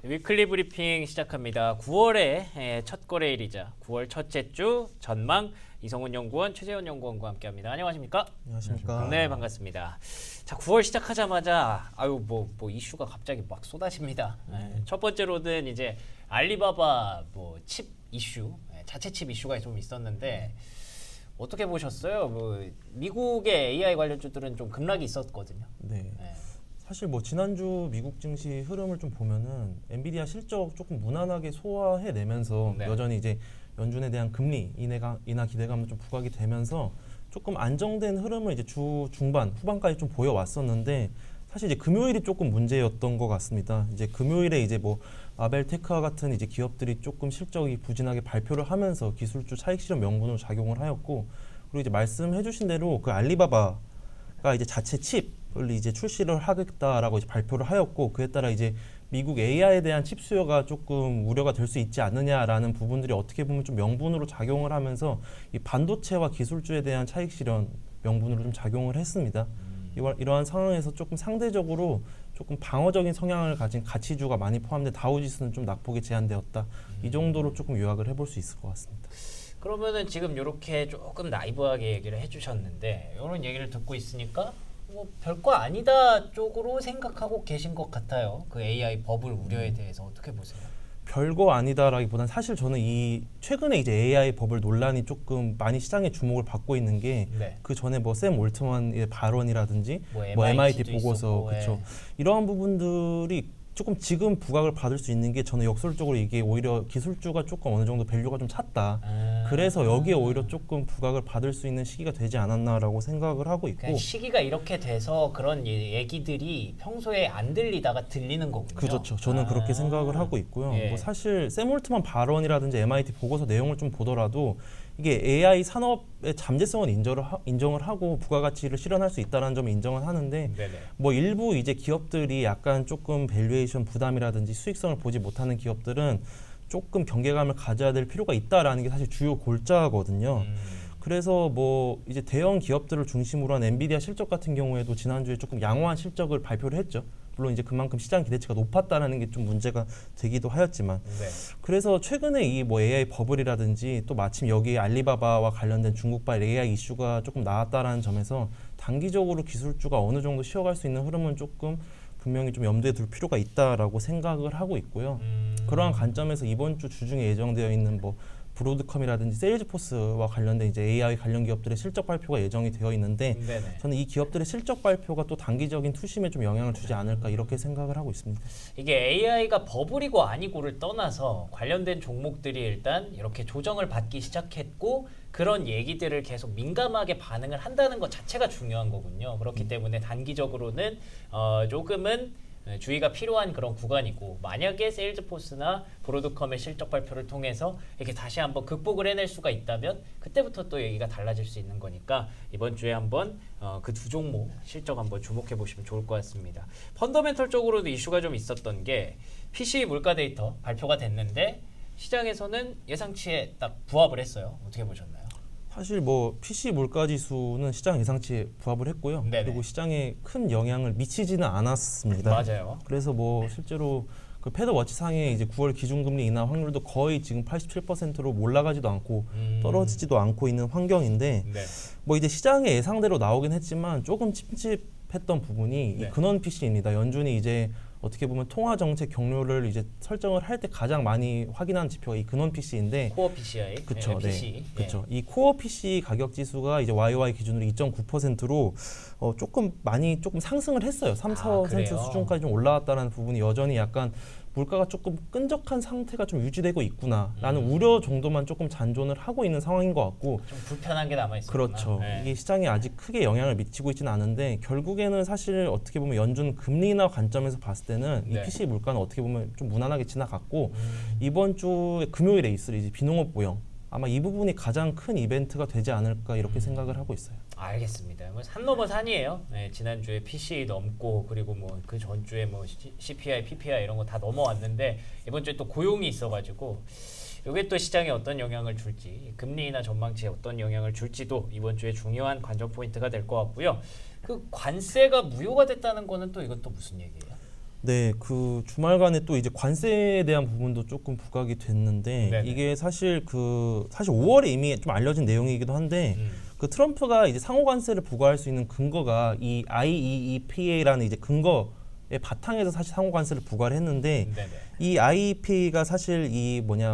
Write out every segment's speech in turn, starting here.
위클리 브리핑 시작합니다. 9월의 첫 거래일이자 9월 첫째 주 전망 이성훈 연구원, 최재원 연구원과 함께합니다. 안녕하십니까? 안녕하십니까? 네, 반갑습니다. 자, 9월 시작하자마자 뭐 이슈가 갑자기 막 쏟아집니다. 첫 번째로는 이제 알리바바 칩 이슈, 자체 칩 이슈가 좀 있었는데 어떻게 보셨어요? 미국의 AI 관련주들은 좀 급락이 있었거든요. 네. 사실 지난주 미국 증시 흐름을 좀 보면은 엔비디아 실적 조금 무난하게 소화해내면서 네. 여전히 이제 연준에 대한 금리 인하 기대감도 좀 부각이 되면서 조금 안정된 흐름을 이제 주 중반 후반까지 좀 보여왔었는데 사실 이제 금요일이 조금 문제였던 것 같습니다. 이제 금요일에 이제 아벨테크와 같은 이제 기업들이 조금 실적이 부진하게 발표를 하면서 기술주 차익 실현 명분으로 작용을 하였고, 그리고 이제 말씀해주신 대로 그 알리바바가 이제 자체 칩을 이제 출시를 하겠다라고 이제 발표를 하였고, 그에 따라 이제 미국 AI에 대한 칩 수요가 조금 우려가 될 수 있지 않느냐라는 부분들이 어떻게 보면 좀 명분으로 작용을 하면서 이 반도체와 기술주에 대한 차익 실현 명분으로 좀 작용을 했습니다. 이러한 상황에서 조금 상대적으로 조금 방어적인 성향을 가진 가치주가 많이 포함된 다우지수는 좀 낙폭이 제한되었다. 이 정도로 조금 요약을 해볼 수 있을 것 같습니다. 그러면은 지금 이렇게 조금 나이브하게 얘기를 해주셨는데 이런 얘기를 듣고 있으니까 별거 아니다 쪽으로 생각하고 계신 것 같아요. 그 AI 버블 우려에 대해서 어떻게 보세요? 별거 아니다라기보다는 사실 저는 이 최근에 이제 AI 버블 논란이 조금 많이 시장의 주목을 받고 있는 게 그 전에 샘 올트만의 발언이라든지 MIT 보고서 그렇죠. 이러한 부분들이 조금 지금 부각을 받을 수 있는 게 저는 역설적으로 이게 오히려 기술주가 조금 어느 정도 밸류가 좀 찼다. 그래서 여기에 오히려 조금 부각을 받을 수 있는 시기가 되지 않았나라고 생각을 하고 있고, 시기가 이렇게 돼서 그런 얘기들이 평소에 안 들리다가 들리는 거군요. 그렇죠. 저는 그렇게 생각을 하고 있고요. 사실 샘 올트만 발언이라든지 MIT 보고서 내용을 좀 보더라도 이게 AI 산업의 잠재성은 인정을 하고 부가가치를 실현할 수 있다는 점을 인정을 하는데 일부 이제 기업들이 약간 조금 밸류에이션 부담이라든지 수익성을 보지 못하는 기업들은 조금 경계감을 가져야 될 필요가 있다라는 게 사실 주요 골자거든요. 그래서 이제 대형 기업들을 중심으로 한 엔비디아 실적 같은 경우에도 지난주에 조금 양호한 실적을 발표를 했죠. 물론 이제 그만큼 시장 기대치가 높았다는 게 좀 문제가 되기도 하였지만, 그래서 최근에 이 AI 버블이라든지 또 마침 여기에 알리바바와 관련된 중국발 AI 이슈가 조금 나왔다라는 점에서 단기적으로 기술주가 어느 정도 쉬어갈 수 있는 흐름은 조금 분명히 좀 염두에 둘 필요가 있다라고 생각을 하고 있고요. 그러한 관점에서 이번 주 주중에 예정되어 있는 브로드컴이라든지 세일즈포스와 관련된 이제 AI 관련 기업들의 실적 발표가 예정이 되어 있는데 저는 이 기업들의 실적 발표가 또 단기적인 투심에 좀 영향을 주지 않을까 이렇게 생각을 하고 있습니다. 이게 AI가 버블이고 아니고를 떠나서 관련된 종목들이 일단 이렇게 조정을 받기 시작했고 그런 얘기들을 계속 민감하게 반응을 한다는 것 자체가 중요한 거군요. 그렇기 때문에 단기적으로는 조금은 주의가 필요한 그런 구간이고, 만약에 세일즈포스나 브로드컴의 실적 발표를 통해서 이렇게 다시 한번 극복을 해낼 수가 있다면 그때부터 또 얘기가 달라질 수 있는 거니까 이번 주에 한번 그 두 종목 실적 한번 주목해 보시면 좋을 것 같습니다. 펀더멘털적으로도 이슈가 좀 있었던 게 PC 물가 데이터 발표가 됐는데 시장에서는 예상치에 딱 부합을 했어요. 어떻게 보셨나요? 사실 PC 물가 지수는 시장 예상치에 부합을 했고요. 그리고 시장에 큰 영향을 미치지는 않았습니다. 맞아요. 그래서 실제로 그 패드워치 상의 이제 9월 기준금리 인하 확률도 거의 지금 87%로 올라가지도 않고 떨어지지도 않고 있는 환경인데 이제 시장의 예상대로 나오긴 했지만 조금 찝찝했던 부분이 이 근원 PC입니다. 연준이 이제 어떻게 보면 통화 정책 경로를 이제 설정을 할 때 가장 많이 확인하는 지표가 이 근원 PC인데 코어 PCI. 그렇죠. PC. 그렇죠. 이 코어 PC 가격 지수가 이제 YOY 기준으로 2.9%로 조금 상승을 했어요. 3% 수준까지 좀 올라왔다는 부분이 여전히 약간 물가가 조금 끈적한 상태가 좀 유지되고 있구나라는 우려 정도만 조금 잔존을 하고 있는 상황인 것 같고, 좀 불편한 게 남아 있어요. 그렇죠. 이게 시장에 아직 크게 영향을 미치고 있지는 않은데 결국에는 사실 어떻게 보면 연준 금리 인하 관점에서 봤을 때는 이 PC 물가는 어떻게 보면 좀 무난하게 지나갔고 이번 주 금요일에 있을 이제 비농업 모형 아마 이 부분이 가장 큰 이벤트가 되지 않을까 이렇게 생각을 하고 있어요. 알겠습니다. 산 넘어 산이에요. 지난주에 PCE 넘고 그리고 그 전주에 CPI, PPI 이런 거 다 넘어왔는데 이번 주에 또 고용이 있어가지고 이게 또 시장에 어떤 영향을 줄지, 금리 인하 전망치에 어떤 영향을 줄지도 이번 주에 중요한 관전 포인트가 될 것 같고요. 그 관세가 무효가 됐다는 거는 또 이건 또 무슨 얘기예요? 네, 그 주말간에 또 이제 관세에 대한 부분도 조금 부각이 됐는데 네네. 이게 사실 5월에 이미 좀 알려진 내용이기도 한데 그 트럼프가 이제 상호 관세를 부과할 수 있는 근거가 이 IEEPA라는 이제 근거의 바탕에서 사실 상호 관세를 부과를 했는데 네네. 이 IEP가 사실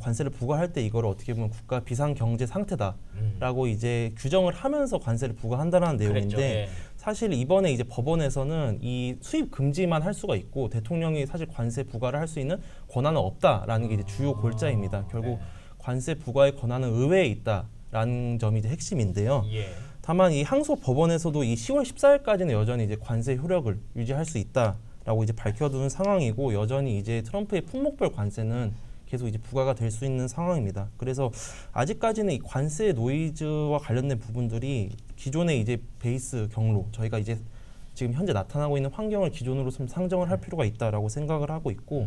관세를 부과할 때 이걸 어떻게 보면 국가 비상 경제 상태다라고 이제 규정을 하면서 관세를 부과한다는 내용인데 그랬죠. 예. 사실 이번에 이제 법원에서는 이 수입 금지만 할 수가 있고 대통령이 사실 관세 부과를 할 수 있는 권한은 없다라는 게 이제 주요 골자입니다. 결국 네. 관세 부과의 권한은 의회에 있다라는 점이 이제 핵심인데요. 예. 다만 이 항소 법원에서도 이 10월 14일까지는 여전히 이제 관세 효력을 유지할 수 있다라고 이제 밝혀두는 상황이고 여전히 이제 트럼프의 품목별 관세는 계속 이제 부과가 될 수 있는 상황입니다. 그래서 아직까지는 이 관세 노이즈와 관련된 부분들이 기존의 이제 베이스 경로 저희가 이제 지금 현재 나타나고 있는 환경을 기존으로 좀 상정을 할 필요가 있다라고 생각을 하고 있고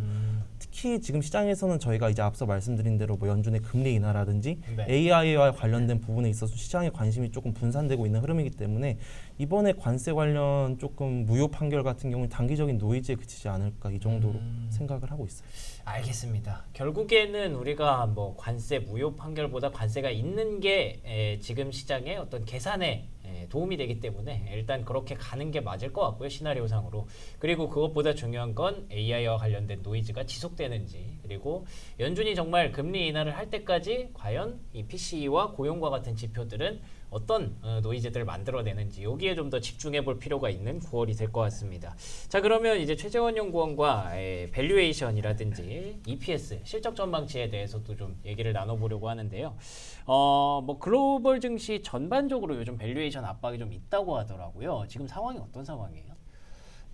특히 지금 시장에서는 저희가 이제 앞서 말씀드린 대로 뭐 연준의 금리 인하라든지 네. AI와 관련된 부분에 있어서 시장의 관심이 조금 분산되고 있는 흐름이기 때문에 이번에 관세 관련 조금 무효 판결 같은 경우는 단기적인 노이즈에 그치지 않을까 이 정도로 생각을 하고 있어요. 알겠습니다. 결국에는 우리가 뭐 관세 무효 판결보다 관세가 있는 게 지금 시장의 어떤 계산에 도움이 되기 때문에 일단 그렇게 가는 게 맞을 것 같고요. 시나리오상으로. 그리고 그것보다 중요한 건 AI와 관련된 노이즈가 지속되는지 그리고 연준이 정말 금리 인하를 할 때까지 과연 이 PCE와 고용과 같은 지표들은 어떤 노이즈들을 만들어내는지 여기에 좀 더 집중해 볼 필요가 있는 9월이 될 것 같습니다. 자, 그러면 이제 최재원 연구원과 밸류에이션이라든지 EPS 실적 전망치에 대해서도 좀 얘기를 나눠보려고 하는데요. 뭐 글로벌 증시 전반적으로 요즘 밸류에이션 압박이 좀 있다고 하더라고요. 지금 상황이 어떤 상황이에요?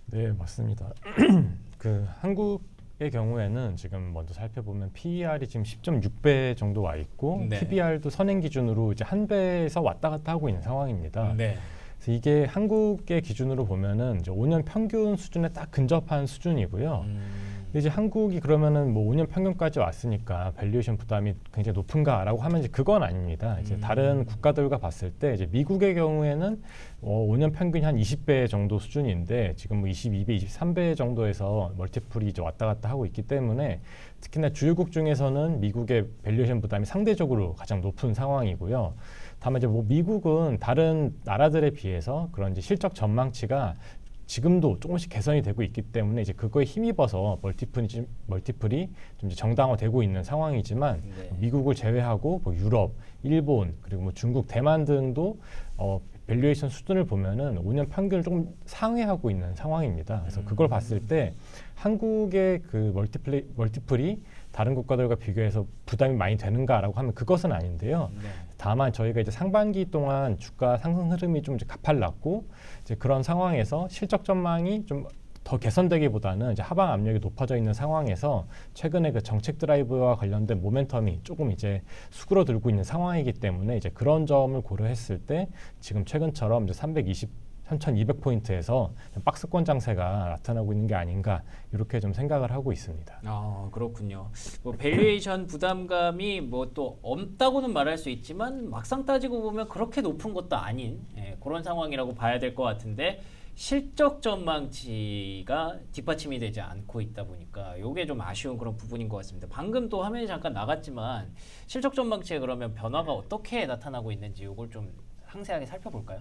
네, 맞습니다. 그 한국의 경우에는 지금 먼저 살펴보면 PER이 지금 10.6배 정도 와 있고 네. PBR도 선행 기준으로 이제 한 배에서 왔다 갔다 하고 있는 상황입니다. 네. 그래서 이게 한국의 기준으로 보면은 이제 5년 평균 수준에 딱 근접한 수준이고요. 근데 이제 한국이 그러면은 뭐 5년 평균까지 왔으니까 밸류에이션 부담이 굉장히 높은가라고 하면 이제 그건 아닙니다. 이제 다른 국가들과 봤을 때 이제 미국의 경우에는 5년 평균이 한 20배 정도 수준인데 지금 뭐 22배, 23배 정도에서 멀티플이 이제 왔다 갔다 하고 있기 때문에 특히나 주요국 중에서는 미국의 밸류에이션 부담이 상대적으로 가장 높은 상황이고요. 다만 이제 뭐 미국은 다른 나라들에 비해서 그런 이제 실적 전망치가 지금도 조금씩 개선이 되고 있기 때문에 이제 그거에 힘입어서 멀티플이 좀 이제 정당화되고 있는 상황이지만 네. 미국을 제외하고 뭐 유럽, 일본 그리고 뭐 중국, 대만 등도 밸류에이션 수준을 보면은 5년 평균을 조금 상회하고 있는 상황입니다. 그래서 그걸 봤을 때 한국의 그 멀티플이 다른 국가들과 비교해서 부담이 많이 되는가라고 하면 그것은 아닌데요. 네. 다만 저희가 이제 상반기 동안 주가 상승 흐름이 좀 이제 가팔랐고 이제 그런 상황에서 실적 전망이 좀 더 개선되기보다는 이제 하방 압력이 높아져 있는 상황에서 최근에 그 정책 드라이브와 관련된 모멘텀이 조금 이제 수그러들고 있는 상황이기 때문에 이제 그런 점을 고려했을 때 지금 최근처럼 이제 320,200포인트에서 박스권 장세가 나타나고 있는 게 아닌가 이렇게 좀 생각을 하고 있습니다. 그렇군요. 뭐 밸류에이션 부담감이 뭐 또 없다고는 말할 수 있지만 막상 따지고 보면 그렇게 높은 것도 아닌 그런 상황이라고 봐야 될 것 같은데 실적 전망치가 뒷받침이 되지 않고 있다 보니까 이게 좀 아쉬운 그런 부분인 것 같습니다. 방금 또 화면이 잠깐 나갔지만 실적 전망치에 그러면 변화가 어떻게 나타나고 있는지 이걸 좀 상세하게 살펴볼까요?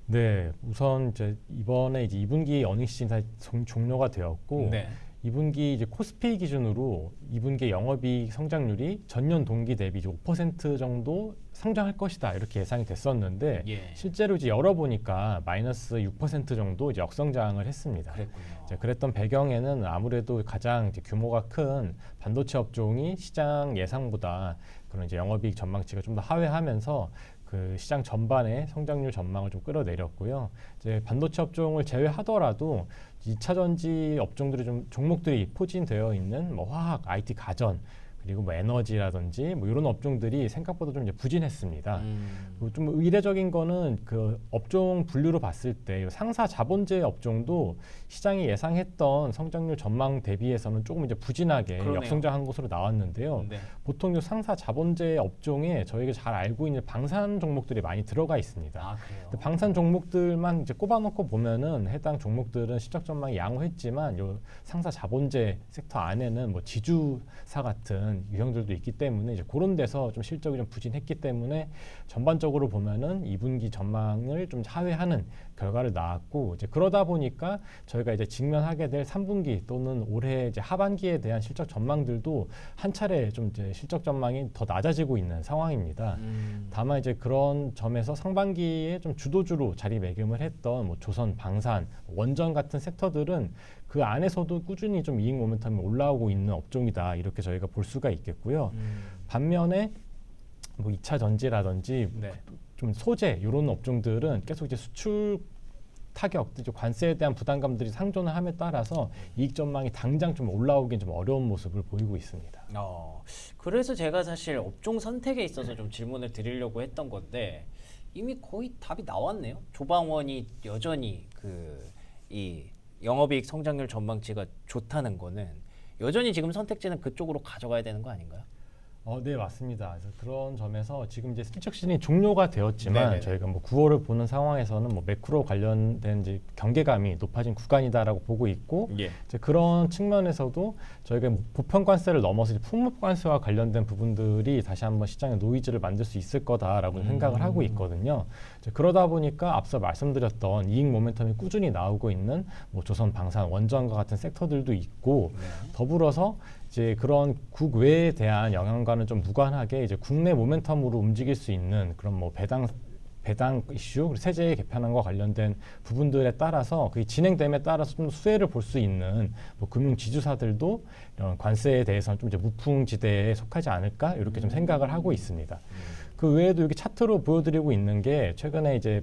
네, 우선 이제 이번에 이제 2분기 어닝 시즌 다 종료가 되었고 네. 2분기 이제 코스피 기준으로 2분기 영업이익 성장률이 전년 동기 대비 5% 정도 성장할 것이다 이렇게 예상이 됐었는데 예. 실제로 이제 열어보니까 마이너스 6% 정도 이제 역성장을 했습니다. 그랬군요. 이제 그랬던 배경에는 아무래도 가장 이제 규모가 큰 반도체 업종이 시장 예상보다 그런 이제 영업이익 전망치가 좀 더 하회하면서 그 시장 전반의 성장률 전망을 좀 끌어내렸고요. 이제 반도체 업종을 제외하더라도 2차 전지 업종들이 좀 종목들이 포진되어 있는 뭐 화학, IT, 가전 그리고 뭐 에너지라든지 뭐 이런 업종들이 생각보다 좀 이제 부진했습니다. 그리고 좀 의례적인 거는 그 업종 분류로 봤을 때 상사 자본재 업종도 시장이 예상했던 성장률 전망 대비해서는 조금 이제 부진하게 그러네요. 역성장한 것으로 나왔는데요. 네. 보통 이 상사 자본재 업종에 저희가 잘 알고 있는 방산 종목들이 많이 들어가 있습니다. 아, 그래요. 근데 방산 종목들만 이제 꼽아놓고 보면은 해당 종목들은 실적 전망이 양호했지만 요 상사 자본재 섹터 안에는 뭐 지주사 같은 유형들도 있기 때문에 이제 그런 데서 좀 실적이 좀 부진했기 때문에 전반적으로 보면은 2분기 전망을 좀 하회하는 결과를 낳았고 이제 그러다 보니까 저희가 이제 직면하게 될 3분기 또는 올해 이제 하반기에 대한 실적 전망들도 한 차례 좀 이제 실적 전망이 더 낮아지고 있는 상황입니다. 다만 이제 그런 점에서 상반기에 좀 주도주로 자리매김을 했던 뭐 조선, 방산, 원전 같은 섹터들은 그 안에서도 꾸준히 좀 이익 모멘텀이 올라오고 있는 업종이다 이렇게 저희가 볼 수가 있겠고요. 반면에 뭐 2차 전지라든지 네. 좀 소재 이런 업종들은 계속 이제 수출 타격, 이제 관세에 대한 부담감들이 상존을 함에 따라서 이익 전망이 당장 좀 올라오긴 좀 어려운 모습을 보이고 있습니다. 그래서 제가 사실 업종 선택에 있어서 좀 질문을 드리려고 했던 건데 이미 거의 답이 나왔네요. 조방원이 여전히 이 영업이익 성장률 전망치가 좋다는 거는 여전히 지금 선택지는 그쪽으로 가져가야 되는 거 아닌가요? 네, 맞습니다. 그래서 그런 점에서 지금 이제 실적 시즌이 종료가 되었지만 네네네. 저희가 뭐 9월을 보는 상황에서는 뭐 매크로 관련된 이제 경계감이 높아진 구간이다라고 보고 있고 예. 이제 그런 측면에서도 저희가 뭐 보편 관세를 넘어서 이제 품목 관세와 관련된 부분들이 다시 한번 시장에 노이즈를 만들 수 있을 거다라고 생각을 하고 있거든요. 이제 그러다 보니까 앞서 말씀드렸던 이익 모멘텀이 꾸준히 나오고 있는 뭐 조선, 방산, 원전과 같은 섹터들도 있고 더불어서 이제 그런 국외에 대한 영향과는 좀 무관하게 이제 국내 모멘텀으로 움직일 수 있는 그런 뭐 배당 이슈, 그리고 세제 개편안과 관련된 부분들에 따라서 그 진행됨에 따라서 좀 수혜를 볼 수 있는 뭐 금융 지주사들도 이런 관세에 대해서는 좀 이제 무풍지대에 속하지 않을까 이렇게 좀 생각을 하고 있습니다. 그 외에도 여기 차트로 보여드리고 있는 게 최근에 이제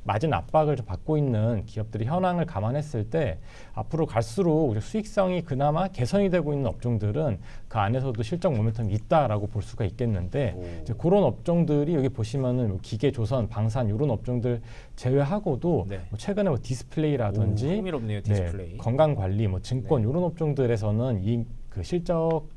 마진 압박을 좀 받고 있는 기업들의 현황을 감안했을 때 앞으로 갈수록 수익성이 그나마 개선이 되고 있는 업종들은 그 안에서도 실적 모멘텀이 있다라고 볼 수가 있겠는데 이제 그런 업종들이 여기 보시면은 뭐 기계, 조선, 방산 이런 업종들 제외하고도 네. 뭐 최근에 뭐 디스플레이라든지 흥미롭네요. 디스플레이. 건강 관리, 뭐 증권 이런 업종들에서는 이 그 실적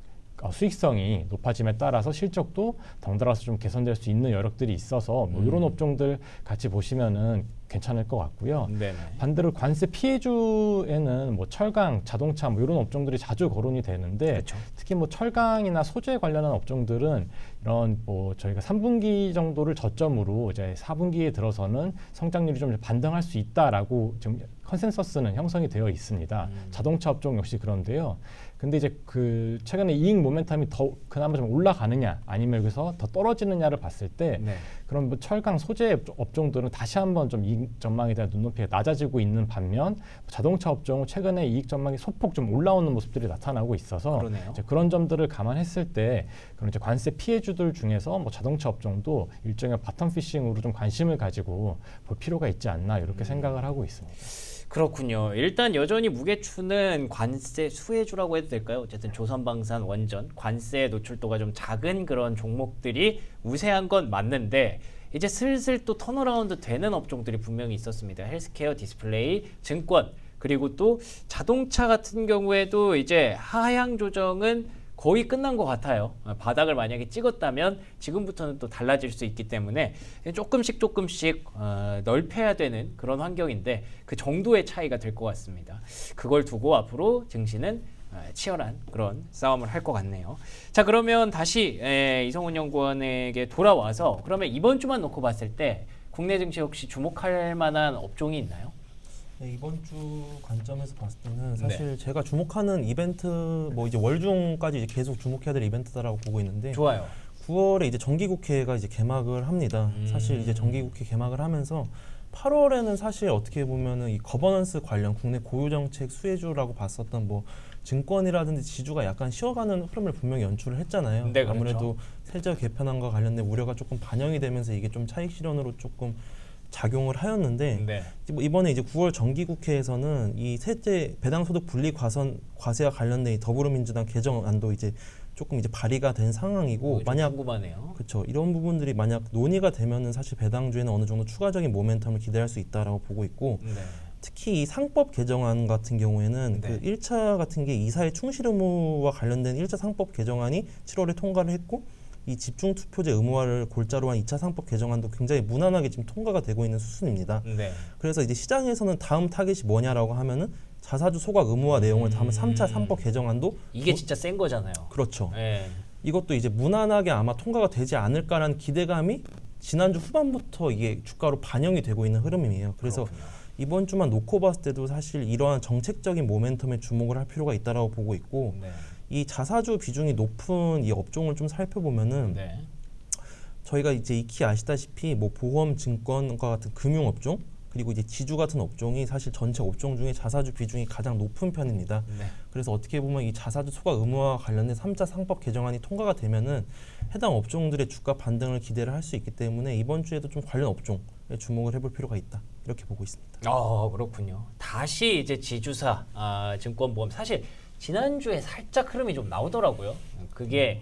수익성이 높아짐에 따라서 실적도 덩달아서 좀 개선될 수 있는 여력들이 있어서 뭐 이런 업종들 같이 보시면은 괜찮을 것 같고요. 네네. 반대로 관세 피해주에는 뭐 철강, 자동차 뭐 이런 업종들이 자주 거론이 되는데 그쵸. 특히 뭐 철강이나 소재 관련한 업종들은 이런 뭐 저희가 3분기 정도를 저점으로 이제 4분기에 들어서는 성장률이 좀 반등할 수 있다라고 좀 컨센서스는 형성이 되어 있습니다. 자동차 업종 역시 그런데요. 근데 이제 그 최근에 이익 모멘텀이 더 그나마 좀 올라가느냐 아니면 여기서 더 떨어지느냐를 봤을 때 네. 그럼 뭐 철강 소재 업종들은 다시 한번 좀 이익 전망에 대한 눈높이가 낮아지고 있는 반면 자동차 업종은 최근에 이익 전망이 소폭 좀 올라오는 모습들이 나타나고 있어서 그러네요. 이제 그런 점들을 감안했을 때 그런 이제 관세 피해주들 중에서 뭐 자동차 업종도 일종의 바텀 피싱으로 좀 관심을 가지고 볼 필요가 있지 않나 이렇게 생각을 하고 있습니다. 그렇군요. 일단 여전히 무게추는 관세 수혜주라고 해도 될까요? 어쨌든 조선방산, 원전, 관세의 노출도가 좀 작은 그런 종목들이 우세한 건 맞는데 이제 슬슬 또 턴어라운드 되는 업종들이 분명히 있었습니다. 헬스케어, 디스플레이, 증권, 그리고 또 자동차 같은 경우에도 이제 하향 조정은 거의 끝난 것 같아요. 바닥을 만약에 찍었다면 지금부터는 또 달라질 수 있기 때문에 조금씩 넓혀야 되는 그런 환경인데 그 정도의 차이가 될 것 같습니다. 그걸 두고 앞으로 증시는 치열한 그런 싸움을 할 것 같네요. 자, 그러면 다시 이성훈 연구원에게 돌아와서 그러면 이번 주만 놓고 봤을 때 국내 증시 혹시 주목할 만한 업종이 있나요? 네, 이번 주 관점에서 봤을 때는 사실 제가 주목하는 이벤트 뭐 이제 월중까지 이제 계속 주목해야 될 이벤트다라고 보고 있는데 좋아요. 9월에 이제 정기국회가 이제 개막을 합니다. 사실 이제 정기국회 개막을 하면서 8월에는 사실 어떻게 보면은 이 거버넌스 관련 국내 고유 정책 수혜주라고 봤었던 뭐 증권이라든지 지주가 약간 쉬어가는 흐름을 분명히 연출을 했잖아요. 네, 그렇죠. 아무래도 세제 개편안과 관련된 우려가 조금 반영이 되면서 이게 좀 차익 실현으로 조금 작용을 하였는데 네. 이번에 이제 9월 정기국회에서는 이 세제 배당소득 분리 과세와 관련된 이 더불어민주당 개정안도 이제 조금 이제 발의가 된 상황이고 만약 궁금하네요. 그렇죠. 이런 부분들이 만약 논의가 되면은 사실 배당주에는 어느 정도 추가적인 모멘텀을 기대할 수 있다라고 보고 있고 네. 특히 이 상법 개정안 같은 경우에는 네. 그 1차 같은 게 이사회 충실 의무와 관련된 1차 상법 개정안이 7월에 통과를 했고 이 집중 투표제 의무화를 골자로 한 2차 상법 개정안도 굉장히 무난하게 지금 통과가 되고 있는 수순입니다. 네. 그래서 이제 시장에서는 다음 타겟이 뭐냐라고 하면은 자사주 소각 의무화 내용을 담은 3차 상법 개정안도 이게 진짜 센 거잖아요. 그렇죠. 네. 이것도 이제 무난하게 아마 통과가 되지 않을까라는 기대감이 지난주 후반부터 이게 주가로 반영이 되고 있는 흐름이에요. 그래서 그렇군요. 이번 주만 놓고 봤을 때도 사실 이러한 정책적인 모멘텀에 주목을 할 필요가 있다라고 보고 있고 네. 이 자사주 비중이 높은 이 업종을 좀 살펴보면은 네. 저희가 이제 익히 아시다시피 뭐 보험, 증권과 같은 금융 업종 그리고 이제 지주 같은 업종이 사실 전체 업종 중에 자사주 비중이 가장 높은 편입니다. 네. 그래서 어떻게 보면 이 자사주 소각 의무화와 관련된 3차 상법 개정안이 통과가 되면은 해당 업종들의 주가 반등을 기대를 할 수 있기 때문에 이번 주에도 좀 관련 업종에 주목을 해볼 필요가 있다 이렇게 보고 있습니다. 그렇군요. 다시 이제 지주사, 증권보험 사실 지난주에 살짝 흐름이 좀 나오더라고요. 그게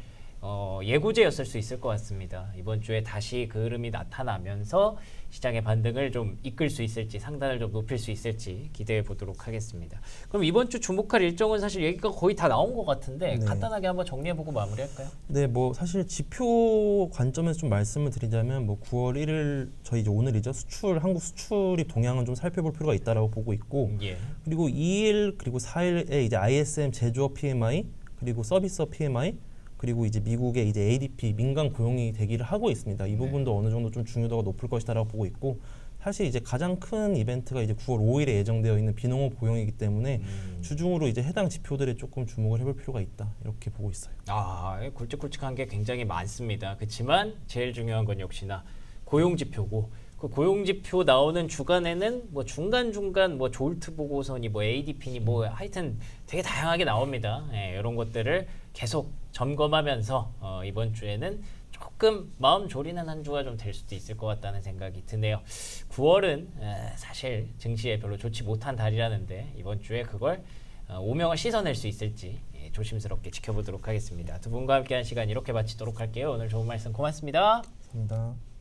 예고제였을 수 있을 것 같습니다. 이번 주에 다시 그 흐름이 나타나면서 시장의 반등을 좀 이끌 수 있을지 상단을 좀 높일 수 있을지 기대해 보도록 하겠습니다. 그럼 이번 주 주목할 일정은 사실 얘기가 거의 다 나온 것 같은데 네. 간단하게 한번 정리해보고 마무리할까요? 네, 뭐 사실 지표 관점에서 좀 말씀을 드리자면 뭐 9월 1일 저희 이제 오늘이죠. 한국 수출입 동향은 좀 살펴볼 필요가 있다라고 보고 있고 예. 그리고 2일 그리고 4일에 이제 ISM 제조업 PMI 그리고 서비스업 PMI 그리고 이제 미국의 이제 ADP 민간 고용이 대기를 하고 있습니다. 이 부분도 어느 정도 좀 중요도가 높을 것이다라고 보고 있고 사실 이제 가장 큰 이벤트가 이제 9월 5일에 예정되어 있는 비농업 고용이기 때문에 주중으로 이제 해당 지표들에 조금 주목을 해볼 필요가 있다 이렇게 보고 있어요. 굵직굵직한 게 굉장히 많습니다. 그렇지만 제일 중요한 건 역시나 고용 지표고 그 고용 지표 나오는 주간에는 뭐 중간 뭐 졸트 보고서니 뭐 ADP니 뭐 하여튼 되게 다양하게 나옵니다. 이런 것들을 계속 점검하면서 이번 주에는 조금 마음 졸이는 한 주가 좀 될 수도 있을 것 같다는 생각이 드네요. 9월은 사실 증시에 별로 좋지 못한 달이라는데 이번 주에 그걸 오명을 씻어낼 수 있을지 조심스럽게 지켜보도록 하겠습니다. 두 분과 함께한 시간 이렇게 마치도록 할게요. 오늘 좋은 말씀 고맙습니다. 감사합니다.